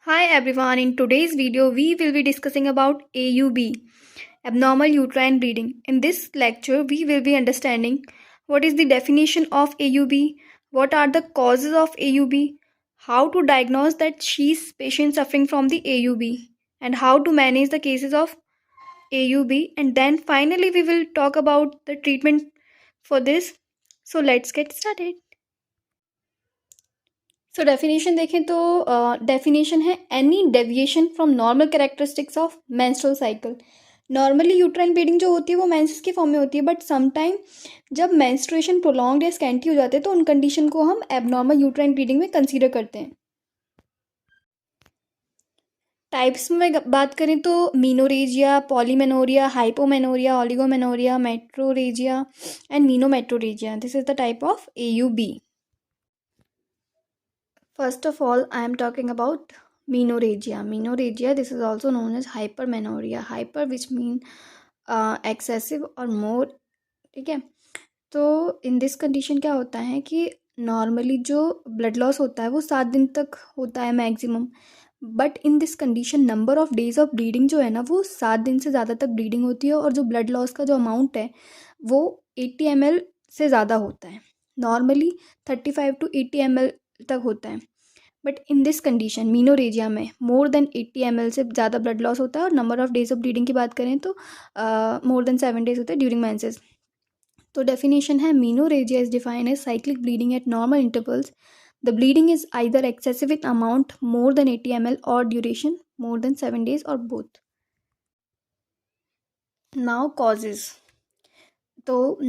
Hi everyone, in today's video we will be discussing about AUB, abnormal uterine bleeding. In this lecture we will be understanding what is the definition of AUB, what are the causes of AUB, how to diagnose that she's patient suffering from the AUB, and how to manage the cases of AUB, and then finally we will talk about the treatment for this. So let's get started. So definition देखें तो definition है any deviation from normal characteristics of menstrual cycle. Normally uterine bleeding जो होती है वो menses की form में होती है, बट समटाइम जब मेंस्ट्रुएशन प्रोलॉन्ग्ड या स्कैंटी हो जाते हैं तो उन कंडीशन को हम एबनॉर्मल यूट्राइन ब्लीडिंग में कंसीडर करते हैं। टाइप्स में बात करें तो menorrhagia, polymenorrhoea, hypomenorrhoea, oligomenorrhoea, metrorrhagia and menometrorrhagia. This is the type of AUB. First of all, I am talking about menorrhagia. Menorrhagia, this is also known as hypermenorrhea. Hyper which mean excessive or more. ठीक है, तो in this condition क्या होता है कि normally जो blood loss होता है वो 7 दिन तक होता है maximum, but in this condition number of days of bleeding जो है ना वो 7 दिन से ज़्यादा तक ब्लीडिंग होती है, और जो ब्लड लॉस का जो अमाउंट है वो 80 ml से ज़्यादा होता है। नॉर्मली 35 to 80 ml तक होता है, but in this condition menorrhagia में मोर देन 80 ml से ज़्यादा ब्लड लॉस होता है, और number of days of bleeding की बात करें तो मोर देन 7 days होता है ड्यूरिंग मेंसेस। तो डेफिनेशन है menorrhagia is defined as cyclic bleeding at normal intervals. The bleeding is either excessive in amount more than 80 ml और ड्यूरेशन मोर देन 7 days और बोथ। नाउ कॉजेज, तो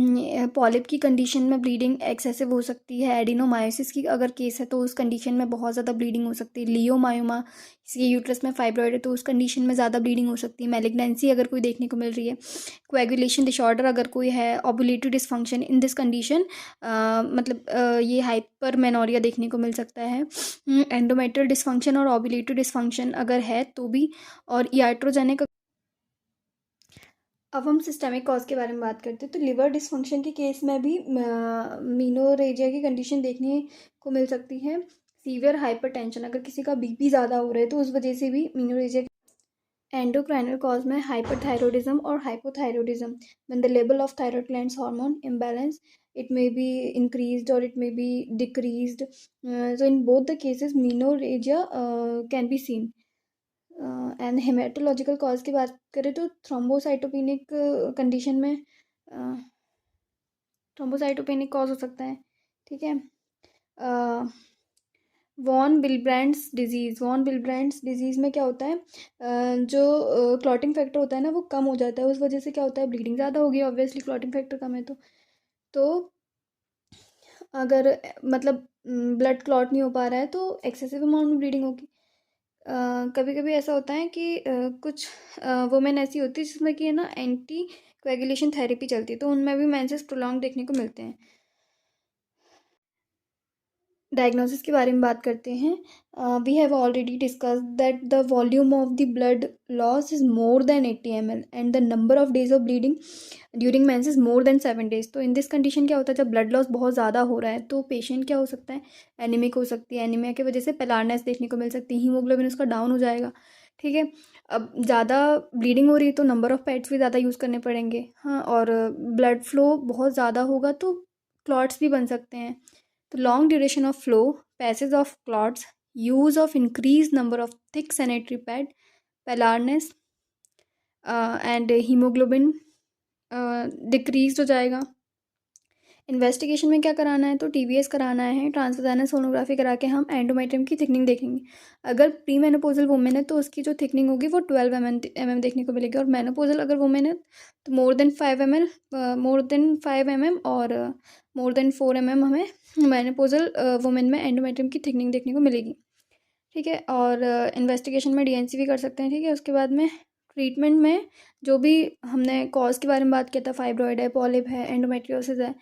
polyp की condition में bleeding excessive हो सकती है। Adenomyosis की अगर केस है तो उस कंडीशन में बहुत ज़्यादा ब्लीडिंग हो सकती है। लियोमायोमा, किसी यूट्रस में फाइब्रॉइड है तो उस कंडीशन में ज़्यादा ब्लीडिंग हो सकती है। मैलिग्नेंसी अगर कोई देखने को मिल रही है, कोएगुलेशन डिसऑर्डर अगर कोई है, ovulatory dysfunction, in this condition ये हाइपरमेनोरिया देखने को मिल सकता है। एंडोमेट्रियल डिसफंक्शन और ओव्यूलेटरी डिसफंक्शन अगर है तो भी, और iatrogenic। अब हम सिस्टेमिक कॉज के बारे में बात करते हैं, तो लिवर डिसफंक्शन के केस में भी मीनोरेजिया की कंडीशन देखने को मिल सकती है। सीवियर हाइपरटेंशन, अगर किसी का बीपी ज़्यादा हो रहा है तो उस वजह से भी मीनोरेजिया। एंडोक्राइनल कॉज में हाइपरथायरॉयडिज्म और hypothyroidism, when the level of thyroid glands hormone imbalance, it may be increased or it may be decreased. So in both the cases menorrhagia can be seen. And haematological cause की बात करें तो thrombocytopenic condition में thrombocytopenic cause हो सकता है। ठीक है, वॉन विलब्रैंड्स डिजीज़। वॉन विलब्रैंड्स डिजीज़ में क्या होता है, जो क्लॉटिंग फैक्टर होता है ना वो कम हो जाता है, उस वजह से क्या होता है ब्लीडिंग ज़्यादा होगी। ऑब्वियसली क्लॉटिंग फैक्टर कम है तो अगर मतलब ब्लड क्लॉट नहीं हो पा रहा है तो एक्सेसिव अमाउंट में ब्लीडिंग होगी। कभी कभी ऐसा होता है कि कुछ वुमेन ऐसी होती है जिसमें कि है ना एंटी कोएगुलेशन थेरेपी चलती है, तो उनमें भी मेंसेस प्रोलॉन्ग देखने को मिलते हैं। डायग्नोसिस के बारे में बात करते हैं। We have already discuss that the volume of the blood loss is more than 80 ml and the number of days of bleeding during menses more than 7 days। तो इन दिस कंडीशन क्या होता है, जब ब्लड लॉस बहुत ज़्यादा हो रहा है तो पेशेंट क्या हो सकता है, एनीमिक हो सकती है। एनीमिया की वजह से पेलार्नेस देखने को मिल सकती है, हीमोग्लोबिन उसका डाउन हो जाएगा। ठीक है, अब ज़्यादा ब्लीडिंग हो रही है तो नंबर ऑफ़ पैड्स भी ज़्यादा यूज़ करने पड़ेंगे। हाँ, और ब्लड फ्लो बहुत ज़्यादा होगा तो क्लॉट्स भी बन सकते हैं। तो long duration of flow, passage of clots, use of increase number of thick sanitary pad, paleness and haemoglobin decrease हो जाएगा। इन्वेस्टिगेशन में क्या कराना है, तो TVS कराना है, ट्रांसवेजाइनल सोनोग्राफी करा के हम एंडोमेट्रियम की थिकनिंग देखेंगे। अगर प्री मेनोपोजल वुमेन है तो उसकी जो थिकनिंग होगी वो 12 mm देखने को मिलेगी, और मेनोपोजल अगर वुमेन है तो मोर देन 5 mm और मोर देन 4 mm हमें मेनोपोजल वुमेन में एंडोमेट्रियम की थिकनिंग देखने को मिलेगी। ठीक है, और इन्वेस्टिगेशन में DNC भी कर सकते हैं। ठीक है, उसके बाद में ट्रीटमेंट में जो भी हमने कॉज के बारे में बात किया था, फाइब्रॉइड है, पॉलिप है, एंडोमेट्रियोसिस है,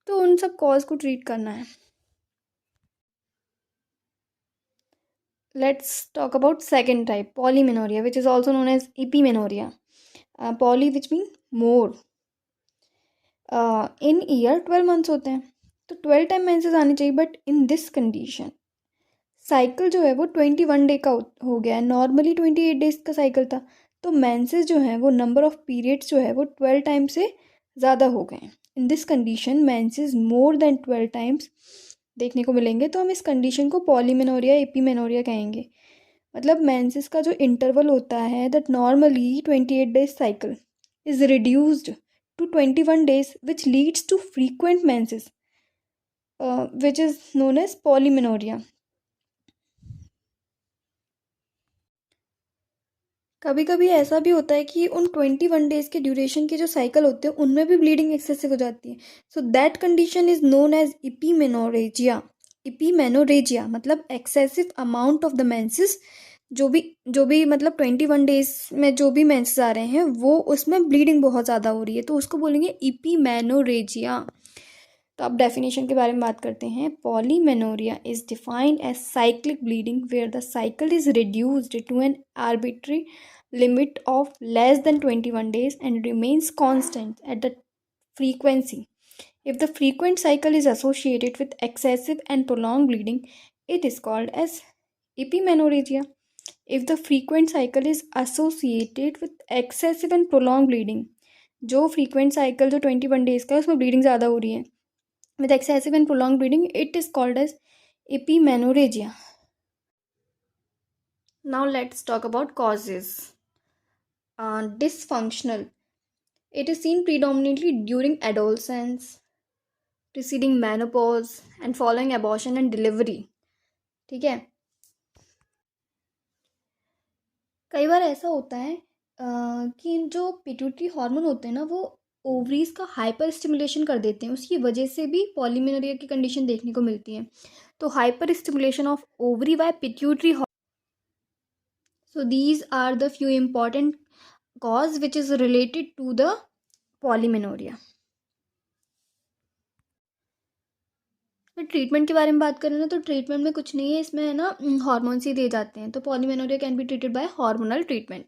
तो उन सब कॉज को ट्रीट करना है। Let's talk about second type, polymenorrhoea, which is also known as epimenorrhoea. Poly which mean more. In year 12 months होते हैं, तो 12 टाइम मेंसेस आनी चाहिए, but in this condition cycle जो है वो 21 डे का हो गया है, नॉर्मली 28 डेज का साइकिल था। तो मेंसेस जो है वो नंबर ऑफ पीरियड्स जो है वो 12 टाइम्स से ज़्यादा हो गए हैं। In this condition menses more then 12 times देखने को मिलेंगे, तो हम इस कंडीशन को पॉलीमेनोरिया एपीमेनोरिया कहेंगे। मतलब मेंसेस का जो इंटरवल होता है that normally 28 days cycle is reduced to 21 days which leads to frequent menses which is known as polymenorrhoea. कभी कभी ऐसा भी होता है कि उन 21 डेज के ड्यूरेशन के जो साइकिल होते हैं उनमें भी ब्लीडिंग एक्सेसिव हो जाती है। So that condition is known as epimenorrhagia. Epimenorrhagia मतलब excessive amount of the menses, जो भी मतलब 21 डेज में जो भी मेंसेस आ रहे हैं वो उसमें ब्लीडिंग बहुत ज़्यादा हो रही है, तो उसको बोलेंगे इपीमेनोरेजिया। तो अब डेफिनेशन के बारे में बात करते हैं। Polymenorrhoea is defined as cyclic bleeding where the cycle is reduced to an arbitrary limit of less than 21 days and remains constant at the frequency. If the frequent cycle is associated with excessive and prolonged bleeding, it is called as epimenorrhagia. If the frequent cycle is associated with excessive and prolonged bleeding, जो frequent cycle जो 21 days का है उसमें bleeding ज़्यादा हो रही है, with excessive and prolonged bleeding, it is called as epimenorrhagia. Now let's talk about causes. Dysfunctional. It is seen predominantly during adolescence, preceding menopause and following abortion and delivery. ठीक है। कई बार ऐसा होता है कि जो पिट्यूटरी हार्मोन होते हैं ना वो ओवरीज का हाइपर स्टिमुलेशन कर देते हैं, उसकी वजह से भी पॉलीमेनोरिया की कंडीशन देखने को मिलती है। तो hyper stimulation of ovary by pituitary, so these are the few important cause which is related to the polymenorrhea. तो ट्रीटमेंट के बारे में बात करें ना तो ट्रीटमेंट में कुछ नहीं है, इसमें है ना हार्मोन्स ही दिए जाते हैं। तो polymenorrhoea can be treated by hormonal treatment.